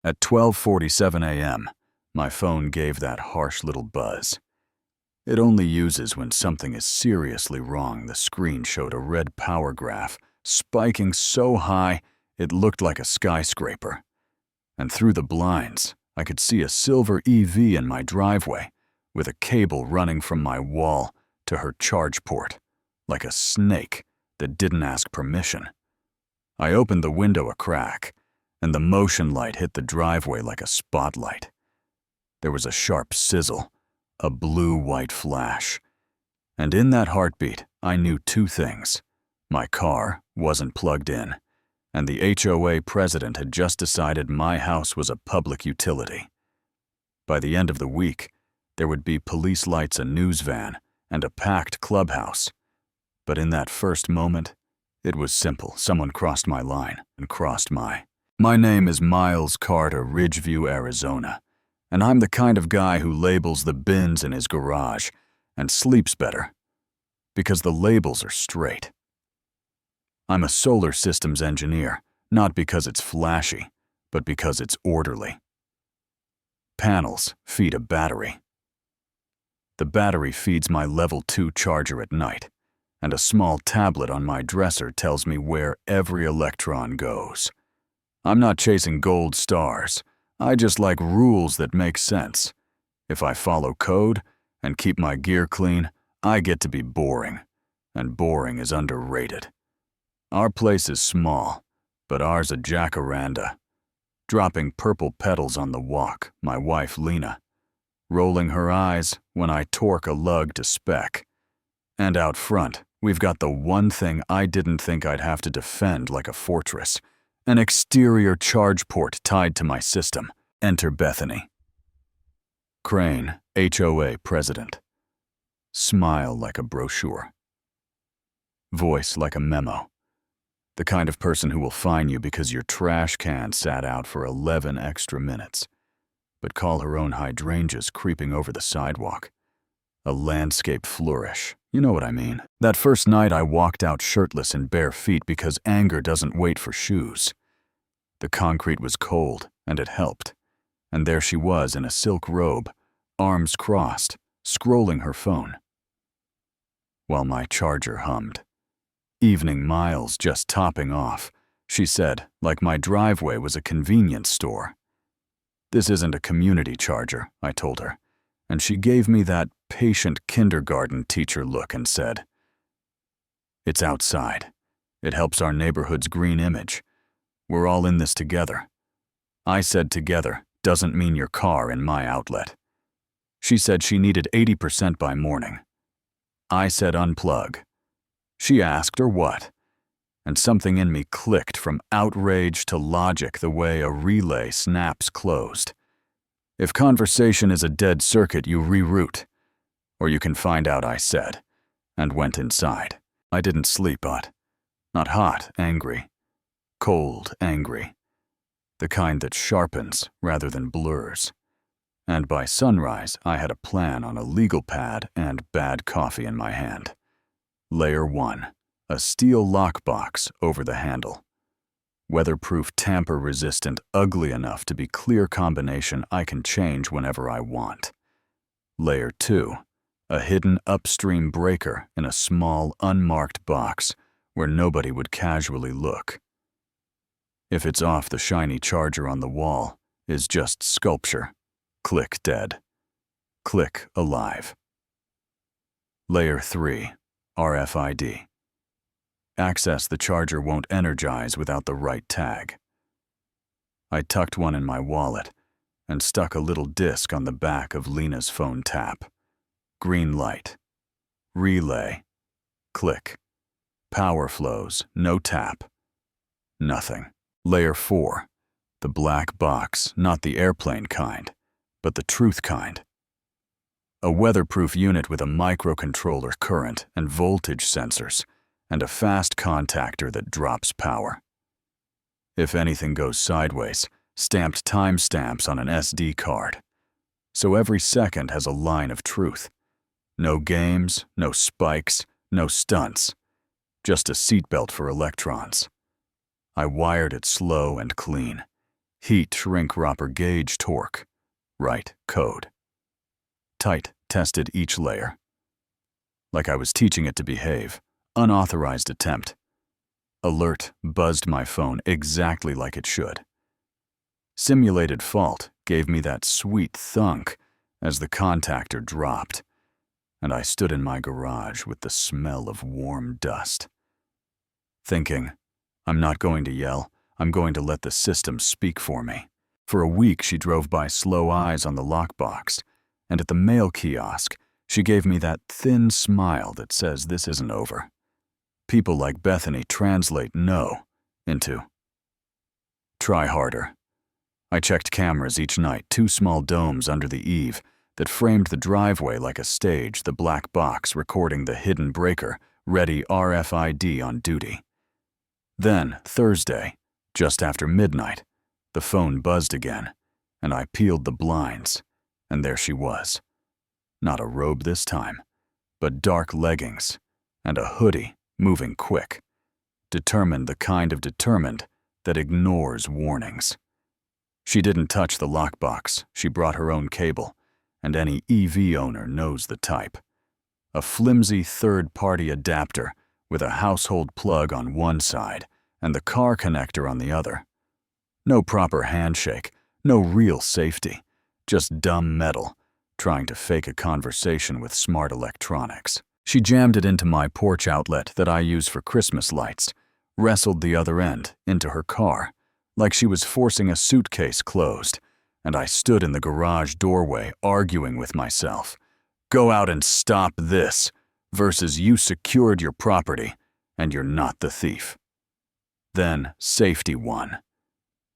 At 12:47 a.m., my phone gave that harsh little buzz. It only uses when something is seriously wrong. The screen showed a red power graph, spiking so high it looked like a skyscraper. And through the blinds, I could see a silver EV in my driveway, with a cable running from my wall to her charge port, like a snake that didn't ask permission. I opened the window a crack, and the motion light hit the driveway like a spotlight. There was a sharp sizzle, a blue-white flash. And in that heartbeat, I knew two things. My car wasn't plugged in, and the HOA president had just decided my house was a public utility. By the end of the week, there would be police lights, a news van, and a packed clubhouse. But in that first moment, it was simple. Someone crossed my line and crossed my. My name is Miles Carter, Ridgeview, Arizona, and I'm the kind of guy who labels the bins in his garage and sleeps better because the labels are straight. I'm a solar systems engineer, not because it's flashy, but because it's orderly. Panels feed a battery. The battery feeds my level 2 charger at night, and a small tablet on my dresser tells me where every electron goes. I'm not chasing gold stars. I just like rules that make sense. If I follow code and keep my gear clean, I get to be boring, and boring is underrated. Our place is small, but ours a jacaranda. Dropping purple petals on the walk, my wife Lena. Rolling her eyes when I torque a lug to spec. And out front, we've got the one thing I didn't think I'd have to defend like a fortress. An exterior charge port tied to my system. Enter Bethany. Crane, HOA president. Smile like a brochure. Voice like a memo. The kind of person who will fine you because your trash can sat out for 11 extra minutes, but call her own hydrangeas creeping over the sidewalk. A landscape flourish. You know what I mean. That first night I walked out shirtless in bare feet because anger doesn't wait for shoes. The concrete was cold, and it helped. And there she was in a silk robe, arms crossed, scrolling her phone. While my charger hummed. Evening miles just topping off, she said, like my driveway was a convenience store. This isn't a community charger, I told her, and she gave me that patient kindergarten teacher look and said, "It's outside. It helps our neighborhood's green image. We're all in this together." I said together doesn't mean your car in my outlet. She said she needed 80% by morning. I said unplug. She asked, or what? And something in me clicked from outrage to logic the way a relay snaps closed. If conversation is a dead circuit, you reroute. Or you can find out, I said, and went inside. I didn't sleep, but not hot, angry. Cold, angry. The kind that sharpens rather than blurs. And by sunrise, I had a plan on a legal pad and bad coffee in my hand. Layer 1, a steel lockbox over the handle. Weatherproof, tamper-resistant, ugly enough to be clear combination I can change whenever I want. Layer 2, a hidden upstream breaker in a small, unmarked box where nobody would casually look. If it's off, the shiny charger on the wall is just sculpture. Click dead. Click alive. Layer 3, RFID. Access the charger won't energize without the right tag. I tucked one in my wallet and stuck a little disc on the back of Lena's phone tap. Green light. Relay. Click. Power flows, no tap. Nothing. Layer 4, the black box, not the airplane kind, but the truth kind. A weatherproof unit with a microcontroller current and voltage sensors, and a fast contactor that drops power. If anything goes sideways, stamped timestamps on an SD card. So every second has a line of truth. No games, no spikes, no stunts. Just a seatbelt for electrons. I wired it slow and clean. Heat shrink Roper gauge torque. Right code. Tight tested each layer. Like I was teaching it to behave. Unauthorized attempt. Alert buzzed my phone exactly like it should. Simulated fault gave me that sweet thunk as the contactor dropped, and I stood in my garage with the smell of warm dust. Thinking, I'm not going to yell, I'm going to let the system speak for me. For a week she drove by slow eyes on the lockbox, and at the mail kiosk, she gave me that thin smile that says this isn't over. People like Bethany translate no into try harder. I checked cameras each night, 2 small domes under the eave that framed the driveway like a stage, the black box recording the hidden breaker, ready RFID on duty. Then, Thursday, just after midnight, the phone buzzed again, and I peeled the blinds, and there she was. Not a robe this time, but dark leggings and a hoodie moving quick. Determined, the kind of determined that ignores warnings. She didn't touch the lockbox, she brought her own cable, and any EV owner knows the type. A flimsy third-party adapter with a household plug on one side and the car connector on the other. No proper handshake, no real safety, just dumb metal, trying to fake a conversation with smart electronics. She jammed it into my porch outlet that I use for Christmas lights, wrestled the other end into her car, like she was forcing a suitcase closed, and I stood in the garage doorway arguing with myself. Go out and stop this, versus you secured your property and you're not the thief. Then safety won.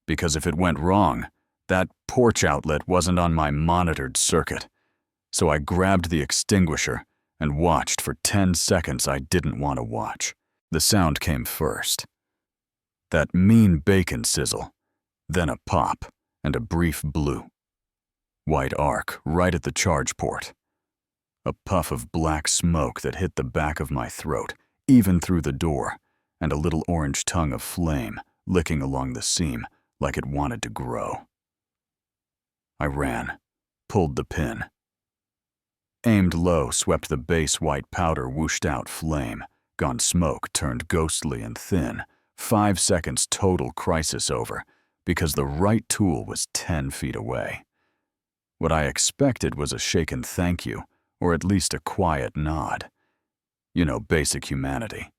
Because if it went wrong, that porch outlet wasn't on my monitored circuit. So I grabbed the extinguisher and watched for 10 seconds I didn't want to watch. The sound came first. That mean bacon sizzle, then a pop and a brief blue. White arc right at the charge port. A puff of black smoke that hit the back of my throat, even through the door, and a little orange tongue of flame licking along the seam like it wanted to grow. I ran, pulled the pin. Aimed low, swept the base white powder whooshed out flame, gone smoke turned ghostly and thin, 5 seconds total crisis over, because the right tool was 10 feet away. What I expected was a shaken thank you, or at least a quiet nod. You know, basic humanity.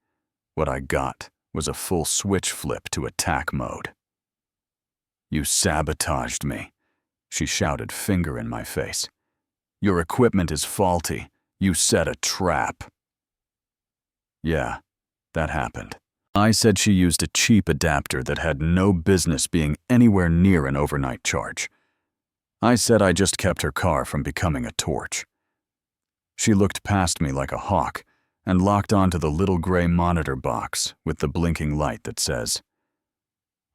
What I got was a full switch flip to attack mode. You sabotaged me, she shouted, finger in my face. Your equipment is faulty. You set a trap. Yeah, that happened. I said she used a cheap adapter that had no business being anywhere near an overnight charge. I said I just kept her car from becoming a torch. She looked past me like a hawk and locked onto the little gray monitor box with the blinking light that says,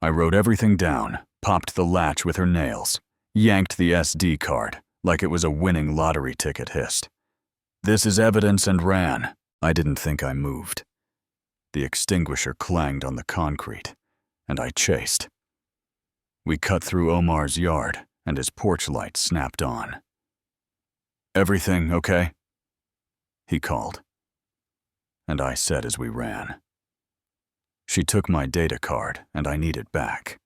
I wrote everything down, popped the latch with her nails, yanked the SD card like it was a winning lottery ticket, hissed. This is evidence, and ran. I didn't think I moved. The extinguisher clanged on the concrete, and I chased. We cut through Omar's yard, and his porch light snapped on. Everything okay? He called. And I said as we ran. She took my data card, and I need it back.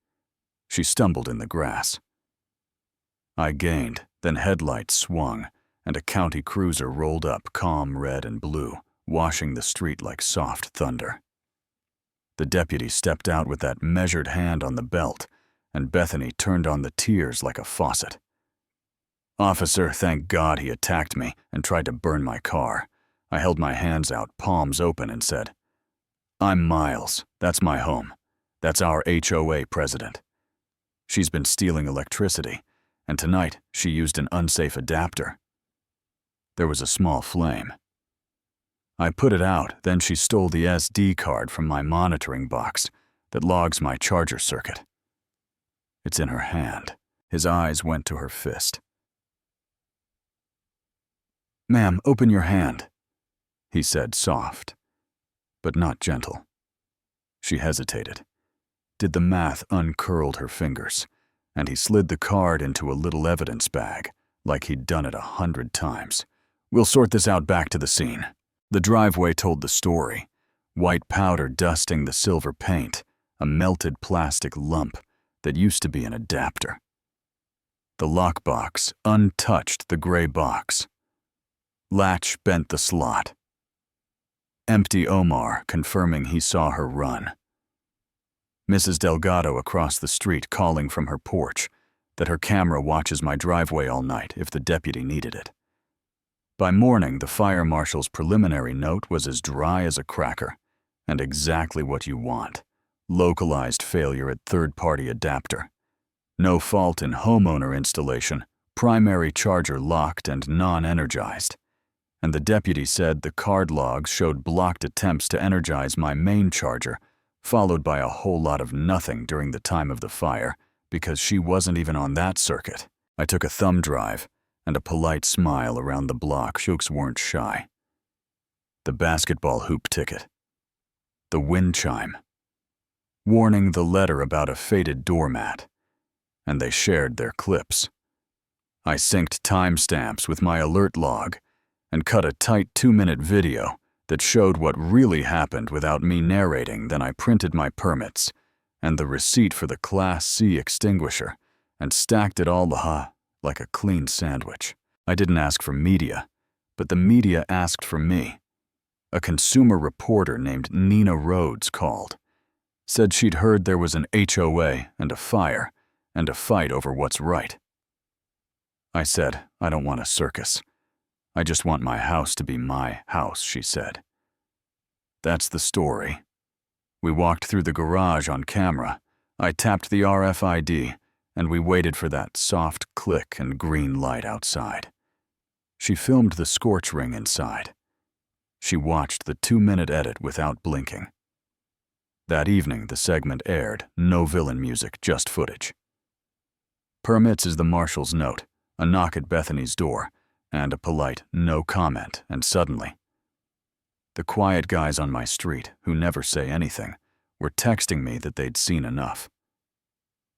She stumbled in the grass. I gained, then headlights swung, and a county cruiser rolled up, calm red and blue, washing the street like soft thunder. The deputy stepped out with that measured hand on the belt, and Bethany turned on the tears like a faucet. Officer, thank God he attacked me and tried to burn my car. I held my hands out, palms open, and said, I'm Miles. That's my home. That's our HOA president. She's been stealing electricity, and tonight she used an unsafe adapter. There was a small flame. I put it out, then she stole the SD card from my monitoring box that logs my charger circuit. It's in her hand. His eyes went to her fist. Ma'am, open your hand, he said, soft, but not gentle. She hesitated. Did the math uncurled her fingers, and he slid the card into a little evidence bag, like he'd done it 100 times. "We'll sort this out back to the scene." The driveway told the story. White powder dusting the silver paint, a melted plastic lump that used to be an adapter. The lockbox untouched the gray box. Latch bent the slot. Empty Omar confirming he saw her run. Mrs. Delgado across the street calling from her porch that her camera watches my driveway all night if the deputy needed it. By morning, the fire marshal's preliminary note was as dry as a cracker, and exactly what you want. Localized failure at third-party adapter. No fault in homeowner installation, primary charger locked and non-energized. And the deputy said the card logs showed blocked attempts to energize my main charger, followed by a whole lot of nothing during the time of the fire, because she wasn't even on that circuit. I took a thumb drive, and a polite smile around the block. Shooks weren't shy. The basketball hoop ticket. The wind chime. Warning the letter about a faded doormat. And they shared their clips. I synced timestamps with my alert log and cut a tight 2-minute video that showed what really happened without me narrating. Then I printed my permits and the receipt for the Class C extinguisher and stacked it all like a clean sandwich. I didn't ask for media, but the media asked for me. A consumer reporter named Nina Rhodes called. Said she'd heard there was an HOA and a fire and a fight over what's right. I said, "I don't want a circus. I just want my house to be my house," she said. That's the story. We walked through the garage on camera. I tapped the RFID, and we waited for that soft click and green light outside. She filmed the scorch ring inside. She watched the 2-minute edit without blinking. That evening, the segment aired, no villain music, just footage. Permits is the marshal's note, a knock at Bethany's door, and a polite no comment, and suddenly, the quiet guys on my street, who never say anything, were texting me that they'd seen enough.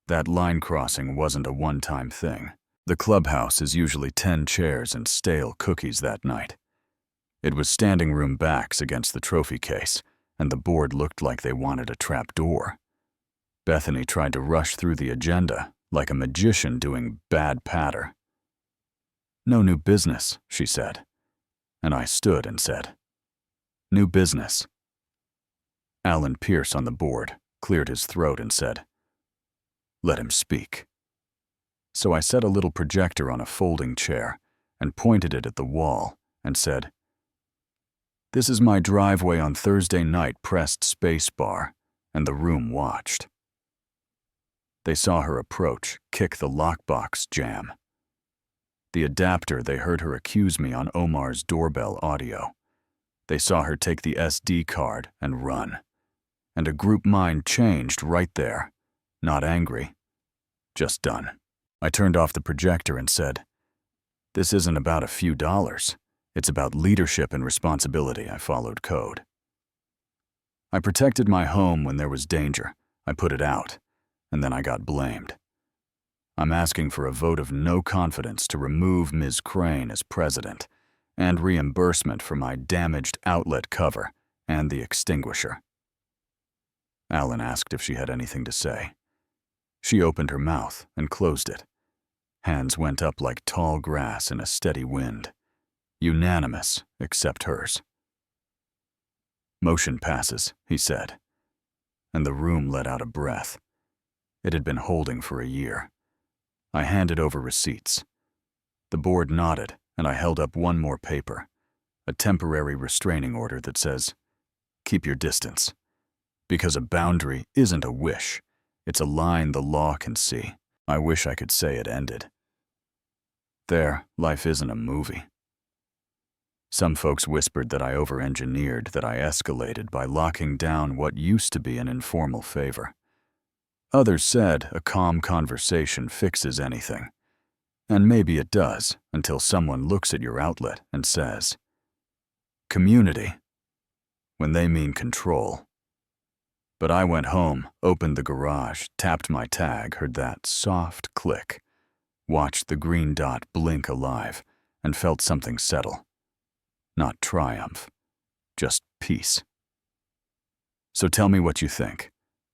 That line crossing wasn't a one-time thing. The clubhouse is usually 10 chairs and stale cookies that night. It was standing room backs against the trophy case, and the board looked like they wanted a trap door. Bethany tried to rush through the agenda, like a magician doing bad patter. "No new business," she said, and I stood and said, "New business." Alan Pierce on the board cleared his throat and said, "Let him speak." So I set a little projector on a folding chair and pointed it at the wall and said, "This is my driveway on Thursday night," pressed spacebar, and the room watched. They saw her approach, kick the lockbox jam. The adapter, they heard her accuse me on Omar's doorbell audio. They saw her take the SD card and run. And a group mind changed right there. Not angry, just done. I turned off the projector and said, "This isn't about a few dollars. It's about leadership and responsibility." I followed code. I protected my home when there was danger. I put it out, and then I got blamed. I'm asking for a vote of no confidence to remove Ms. Crane as president and reimbursement for my damaged outlet cover and the extinguisher. Alan asked if she had anything to say. She opened her mouth and closed it. Hands went up like tall grass in a steady wind. Unanimous, except hers. "Motion passes," he said, and the room let out a breath. It had been holding for a year. I handed over receipts. The board nodded, and I held up one more paper, a temporary restraining order that says, "Keep your distance," because a boundary isn't a wish. It's a line the law can see. I wish I could say it ended. There, life isn't a movie. Some folks whispered that I over-engineered, that I escalated by locking down what used to be an informal favor. Others said a calm conversation fixes anything. And maybe it does, until someone looks at your outlet and says, "Community," when they mean control. But I went home, opened the garage, tapped my tag, heard that soft click, watched the green dot blink alive, and felt something settle. Not triumph, just peace. So tell me what you think.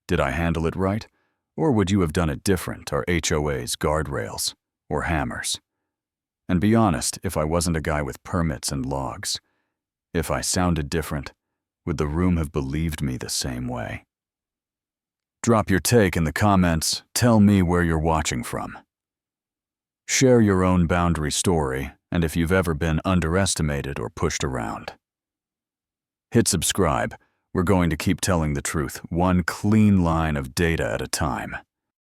Did I handle it right? Or would you have done it different, our HOA's guardrails, or hammers? And be honest, if I wasn't a guy with permits and logs, if I sounded different, would the room have believed me the same way? Drop your take in the comments, tell me where you're watching from. Share your own boundary story, and if you've ever been underestimated or pushed around. Hit subscribe. We're going to keep telling the truth, one clean line of data at a time.